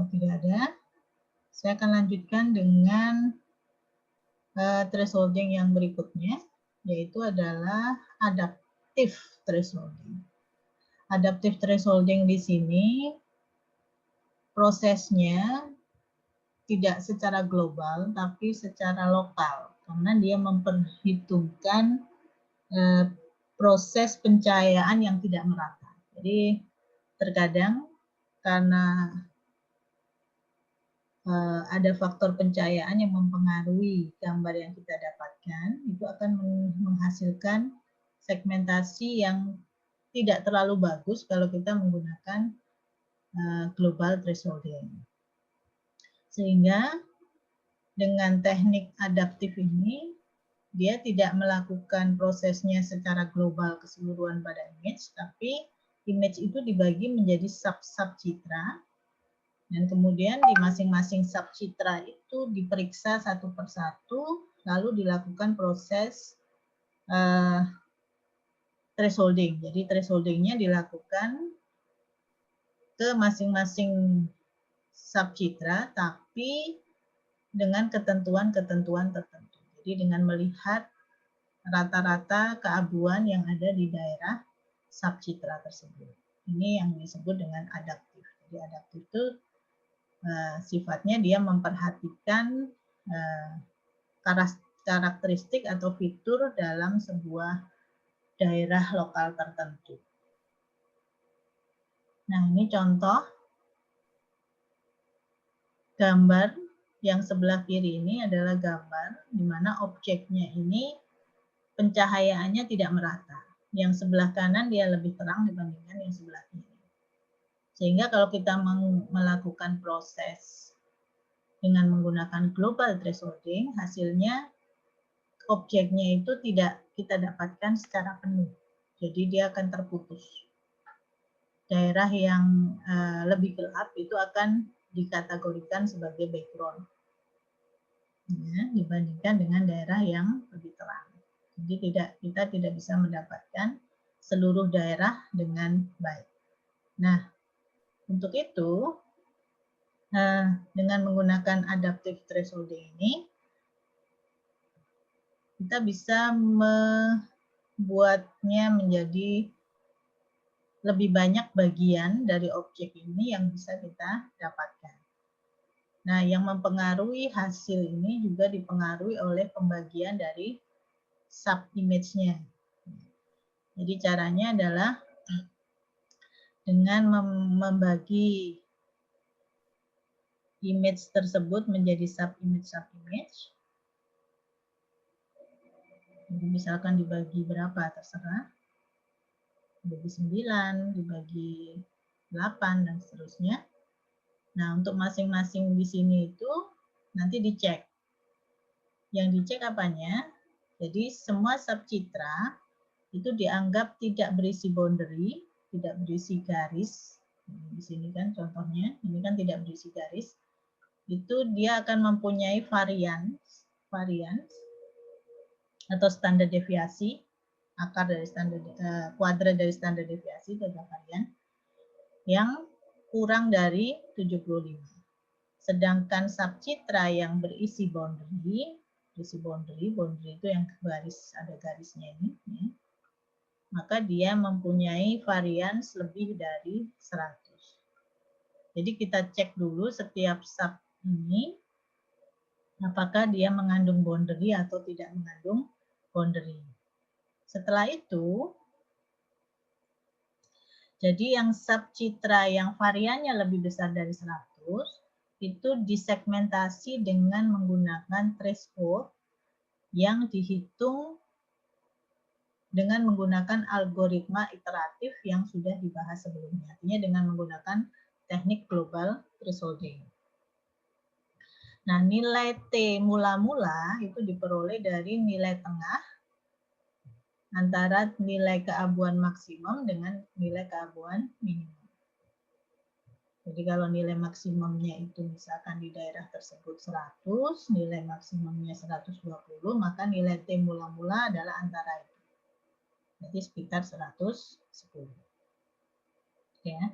Kalau tidak ada, saya akan lanjutkan dengan thresholding yang berikutnya, yaitu adalah adaptive thresholding. Adaptive thresholding di sini prosesnya tidak secara global, tapi secara lokal, karena dia memperhitungkan proses pencahayaan yang tidak merata. Jadi terkadang karena ada faktor pencahayaan yang mempengaruhi gambar yang kita dapatkan, itu akan menghasilkan segmentasi yang tidak terlalu bagus kalau kita menggunakan global thresholding. Sehingga dengan teknik adaptif ini, dia tidak melakukan prosesnya secara global keseluruhan pada image, tapi image itu dibagi menjadi sub-sub citra, dan kemudian di masing-masing sub citra itu diperiksa satu persatu, lalu dilakukan proses thresholding. Jadi thresholdingnya dilakukan ke masing-masing sub citra, tapi dengan ketentuan-ketentuan tertentu. Jadi dengan melihat rata-rata keabuan yang ada di daerah sub citra tersebut. Ini yang disebut dengan adaptif. Jadi adaptif itu sifatnya dia memperhatikan karakteristik atau fitur dalam sebuah daerah lokal tertentu. Nah, ini contoh gambar yang sebelah kiri ini adalah gambar di mana objeknya ini pencahayaannya tidak merata. Yang sebelah kanan dia lebih terang dibandingkan yang sebelah kiri. Sehingga kalau kita melakukan proses dengan menggunakan global thresholding, hasilnya objeknya itu tidak kita dapatkan secara penuh. Jadi dia akan terputus. Daerah yang lebih gelap itu akan dikategorikan sebagai background. Ya, dibandingkan dengan daerah yang lebih terang. Jadi kita tidak bisa mendapatkan seluruh daerah dengan baik. Nah, untuk itu, dengan menggunakan adaptive thresholding ini, kita bisa membuatnya menjadi lebih banyak bagian dari objek ini yang bisa kita dapatkan. Nah, yang mempengaruhi hasil ini juga dipengaruhi oleh pembagian dari sub-image-nya. Jadi caranya adalah dengan membagi image tersebut menjadi sub-image. Jadi misalkan dibagi berapa, terserah. Dibagi 9, dibagi 8, dan seterusnya. Nah, untuk masing-masing di sini itu nanti dicek. Yang dicek apanya? Jadi semua subcitra itu dianggap tidak berisi boundary, tidak berisi garis. Di sini kan contohnya, ini kan tidak berisi garis. Itu dia akan mempunyai varians atau standar deviasi, akar dari standar kuadrat dari standar deviasi itu adalah varian yang kurang dari 75. Sedangkan subcitra yang berisi boundary itu yang garis, ada garisnya ini, ya, maka dia mempunyai varians lebih dari 100. Jadi kita cek dulu setiap sub ini apakah dia mengandung boundary atau tidak mengandung boundary. Setelah itu, jadi yang subcitra yang variannya lebih besar dari 100 itu disegmentasi dengan menggunakan threshold yang dihitung dengan menggunakan algoritma iteratif yang sudah dibahas sebelumnya. Artinya dengan menggunakan teknik global thresholding. Nah, nilai T mula-mula itu diperoleh dari nilai tengah antara nilai keabuan maksimum dengan nilai keabuan minimum. Jadi kalau nilai maksimumnya itu misalkan di daerah tersebut 100, nilai maksimumnya 120, maka nilai T mula-mula adalah antara itu. Jadi sekitar 110. Ya.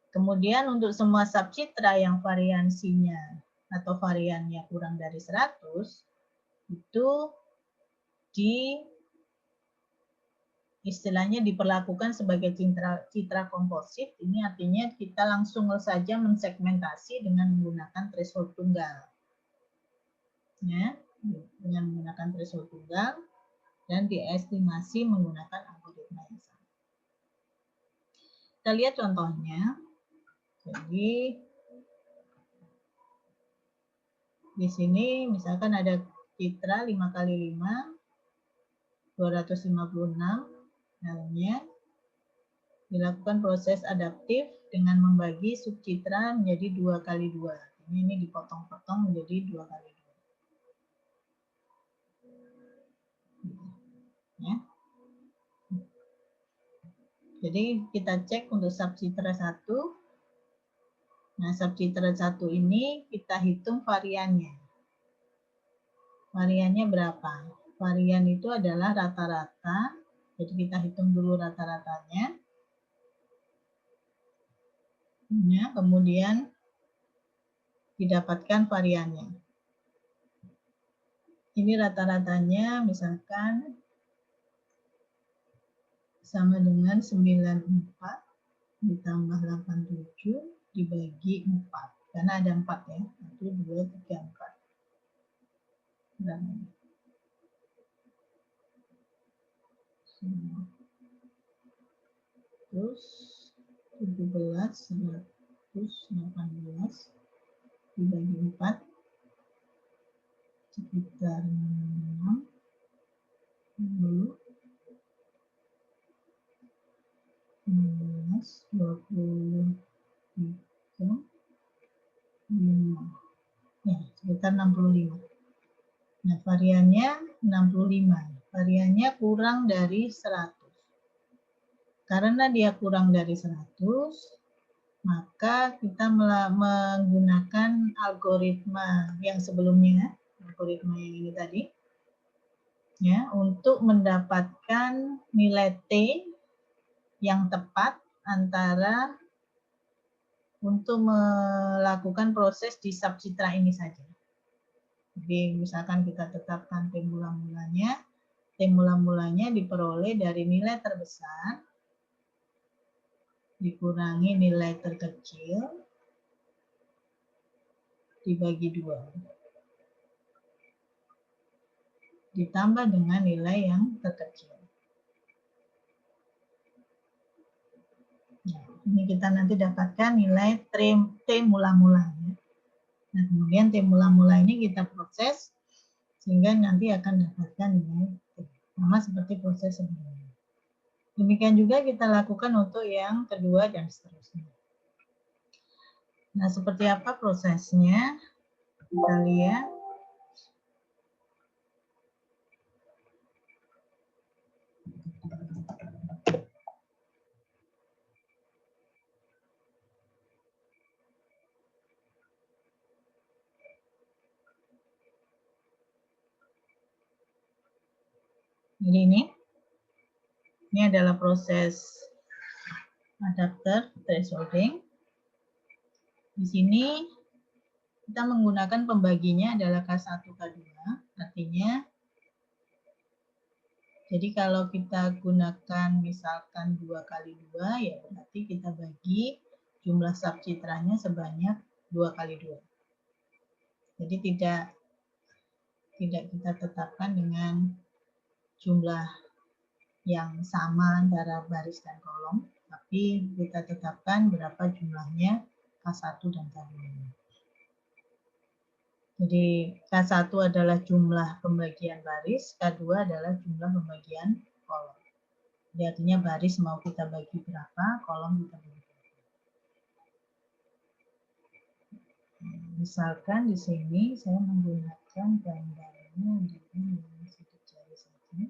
Kemudian untuk semua subcitra yang variansinya atau variannya kurang dari 100, itu istilahnya diperlakukan sebagai citra komposit. Ini artinya kita langsung saja mensegmentasi dengan menggunakan threshold tunggal. Ya, dengan menggunakan threshold tunggal dan diestimasi menggunakan algoritma yang sama. Kita lihat contohnya. Jadi di sini misalkan ada citra 5 kali 5, 256. Halnya dilakukan proses adaptif dengan membagi subcitra menjadi 2 kali 2. Ini dipotong-potong menjadi 2 kali 2. Ya. Jadi kita cek untuk subcitra 1. Nah, subcitra 1 ini kita hitung variannya. Variannya berapa? Varian itu adalah rata-rata. Jadi kita hitung dulu rata-ratanya. Ya, kemudian didapatkan variannya. Ini rata-ratanya misalkan sama dengan 94 ditambah 87 dibagi 4. Karena ada 4 ya. 1, 2, 3, 4. Dan terus 17, 118 dibagi 4 sekitar 6, 10, 15, 23, 5. Ya, sekitar 65. Nah, variannya 65. Variannya kurang dari 100. Karena dia kurang dari 100, maka kita menggunakan algoritma yang sebelumnya, algoritma yang ini tadi, ya, untuk mendapatkan nilai T yang tepat antara untuk melakukan proses di subcitra ini saja. Jadi misalkan kita tetapkan T mula-mulanya, T mula-mulanya diperoleh dari nilai terbesar dikurangi nilai terkecil dibagi 2. Ditambah dengan nilai yang terkecil. Nah, ini kita nanti dapatkan nilai T mula-mulanya. Nah, kemudian T mula-mula ini kita proses sehingga nanti akan dapatkan nilai T. Sama seperti proses sebelumnya. Demikian juga kita lakukan untuk yang kedua dan seterusnya. Nah, seperti apa prosesnya? Kita lihat. Jadi ini adalah proses adapter thresholding. Di sini kita menggunakan pembaginya adalah K1, K2. Artinya, jadi kalau kita gunakan misalkan 2 kali 2, ya berarti kita bagi jumlah subcitranya sebanyak 2 kali 2. Jadi tidak kita tetapkan dengan jumlah yang sama antara baris dan kolom, tapi kita tetapkan berapa jumlahnya K1 dan K2. Jadi K1 adalah jumlah pembagian baris, K2 adalah jumlah pembagian kolom. Jadi artinya baris mau kita bagi berapa, kolom kita bagi berapa. Misalkan di sini saya menggunakan gambarnya dengan sidik jari saja.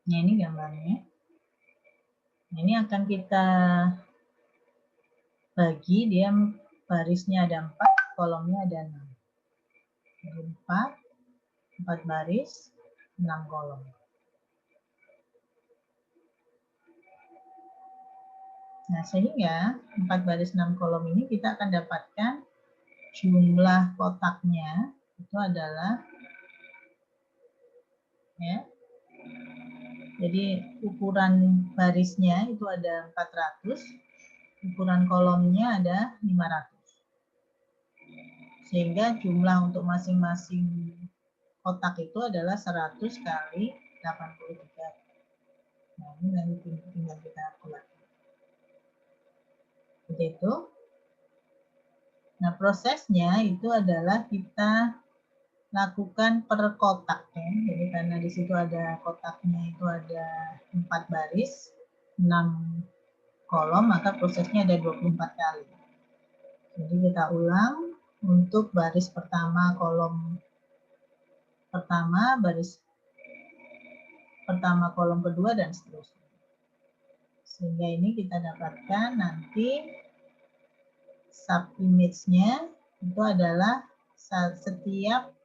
Nah, ini gambarnya. Nah, ini akan kita bagi, dia barisnya ada 4, kolomnya ada 6. Jadi 4 baris, 6 kolom. Nah, sehingga 4 baris 6 kolom ini kita akan dapatkan jumlah kotaknya itu adalah, ya, jadi ukuran barisnya itu ada 400, ukuran kolomnya ada 500. Sehingga jumlah untuk masing-masing kotak itu adalah 100 kali 83. Nah, ini nanti tinggal kita kalkulasi. Seperti itu. Nah, prosesnya itu adalah kita lakukan per kotak, ya. Jadi karena di situ ada kotaknya itu ada 4 baris, 6 kolom, maka prosesnya ada 24 kali. Jadi kita ulang untuk baris pertama, kolom pertama, baris pertama, kolom kedua, dan seterusnya. Sehingga ini kita dapatkan nanti sub image-nya itu adalah setiap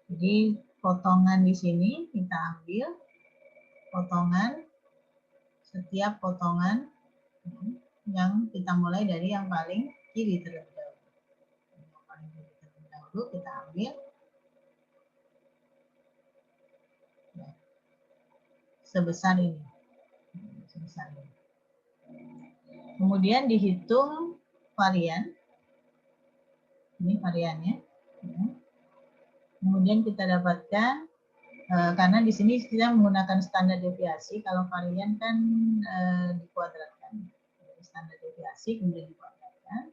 jadi potongan di sini kita ambil potongan, setiap potongan yang kita mulai dari yang paling kiri terlebih dahulu. Yang paling kiri terlebih dahulu kita ambil ya, sebesar ini. Kemudian dihitung varian. Ini variannya. Kemudian kita dapatkan, karena di sini kita menggunakan standar deviasi, kalau varian kan dikuadratkan. Standar deviasi kemudian dikuadratkan.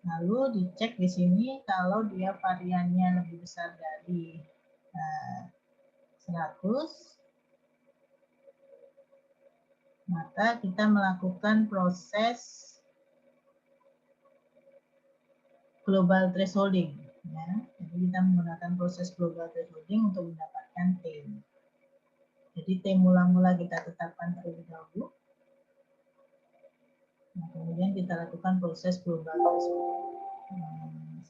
Lalu dicek di sini kalau dia variannya lebih besar dari 100, maka kita melakukan proses global thresholding. Ya. Jadi kita menggunakan proses global thresholding untuk mendapatkan T. Jadi T mula-mula kita tetapkan terlebih dahulu. Nah, kemudian kita lakukan proses global thresholding.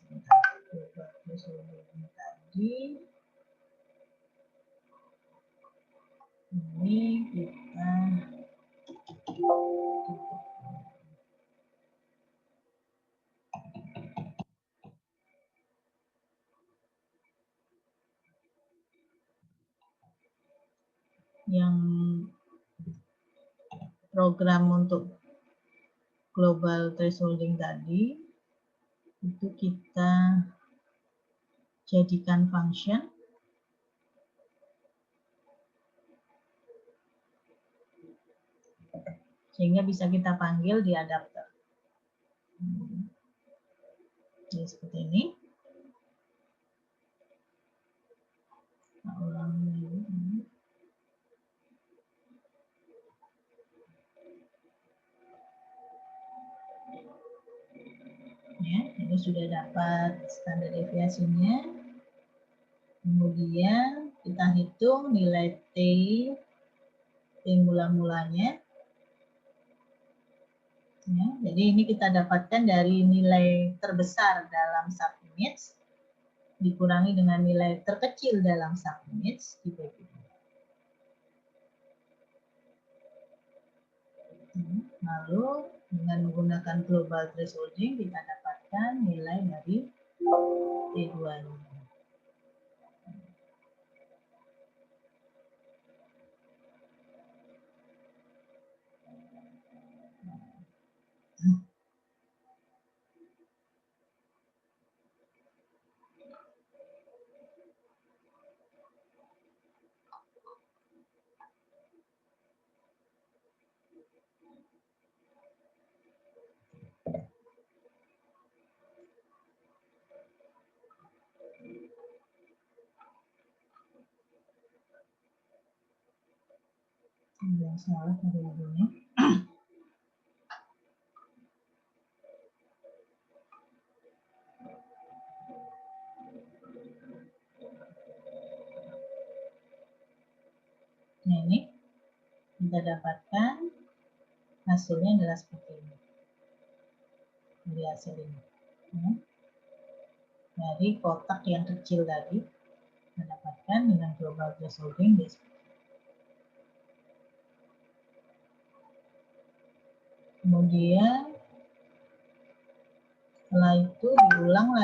Global thresholding tadi. Ini kita yang program untuk global thresholding tadi itu kita jadikan function sehingga bisa kita panggil di adapter. Jadi seperti ini. Kita ulangi dulu. Ya, ini sudah dapat standar deviasinya. Kemudian kita hitung nilai T mula-mulanya. Ya, jadi ini kita dapatkan dari nilai terbesar dalam subimage dikurangi dengan nilai terkecil dalam subimage dibagi. Lalu dengan menggunakan global thresholding kita dapatkan nilai dari T2-nya. Yang salah variabelnya. Nah, ini kita dapatkan hasilnya adalah seperti ini. Dari hasil ini. Ya. Dari kotak yang kecil tadi, kita dapatkan dengan global thresholding. Kemudian setelah itu diulang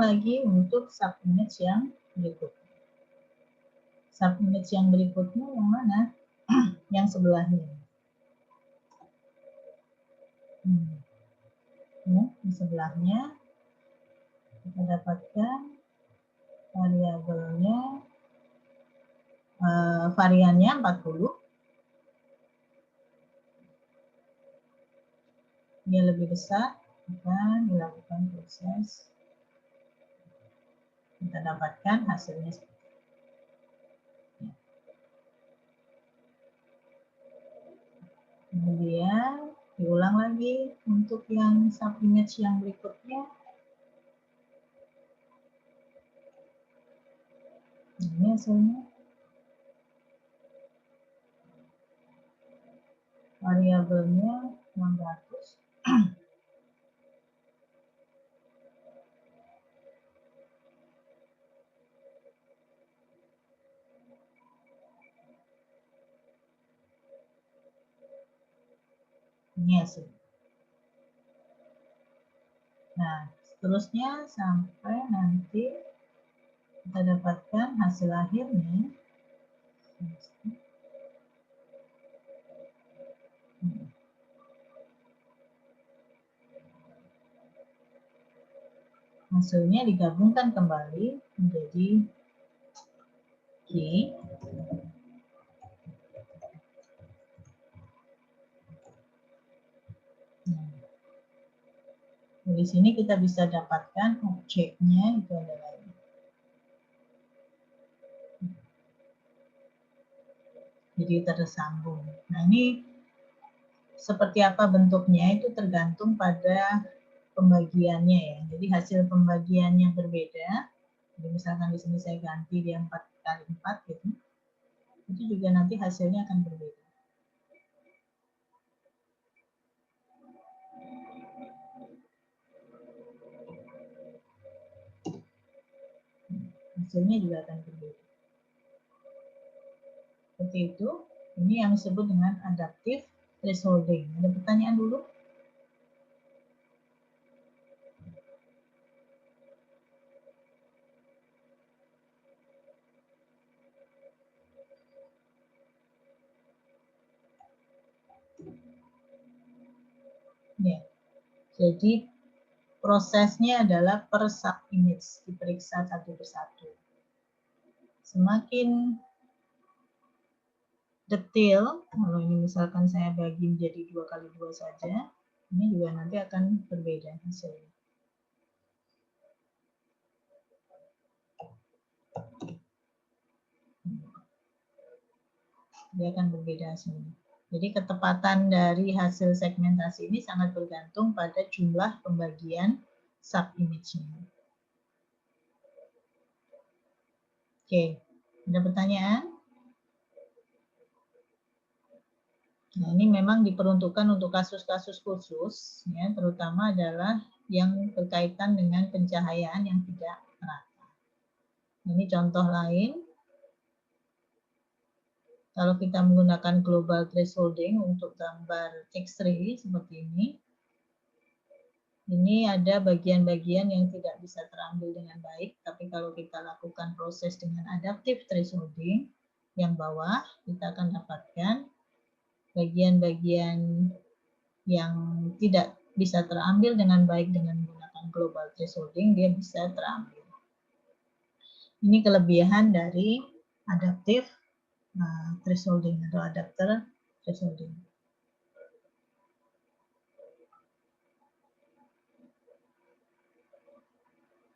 lagi untuk subimage yang berikutnya. Subimage yang berikutnya yang mana? Yang sebelahnya. Ya, di sebelahnya kita dapatkan variabelnya, variannya 40. Dia lebih besar, akan dilakukan proses. Kita dapatkan hasilnya seperti ini. Kemudian diulang lagi untuk yang subimage yang berikutnya. Ini hasilnya. Variabelnya 600. Ini hasil. Nah, seterusnya sampai nanti kita dapatkan hasil akhirnya. Hasilnya digabungkan kembali menjadi G. Di sini kita bisa dapatkan objeknya itu adalah ini. Jadi tersambung. Nah, ini seperti apa bentuknya itu tergantung pada pembagiannya ya. Jadi hasil pembagiannya berbeda. Jadi misalkan di sini saya ganti dia 4x4 gitu. Itu juga nanti hasilnya akan berbeda. Hasilnya juga akan berbeda. Seperti itu. Ini yang disebut dengan adaptive thresholding. Ada pertanyaan dulu? Ya. Jadi prosesnya adalah per subimage, diperiksa satu persatu. Semakin detail, kalau ini misalkan saya bagi menjadi 2x2 saja, ini juga nanti akan berbeda hasilnya. Dia akan berbeda hasilnya. Jadi ketepatan dari hasil segmentasi ini sangat bergantung pada jumlah pembagian subimage-nya. Oke, ada pertanyaan? Nah, ini memang diperuntukkan untuk kasus-kasus khusus, ya, terutama adalah yang berkaitan dengan pencahayaan yang tidak merata. Ini contoh lain. Kalau kita menggunakan global thresholding untuk gambar X-ray seperti ini ada bagian-bagian yang tidak bisa terambil dengan baik, tapi kalau kita lakukan proses dengan adaptive thresholding, yang bawah kita akan dapatkan bagian-bagian yang tidak bisa terambil dengan baik dengan menggunakan global thresholding, dia bisa terambil. Ini kelebihan dari adaptive thresholding atau adapter thresholding.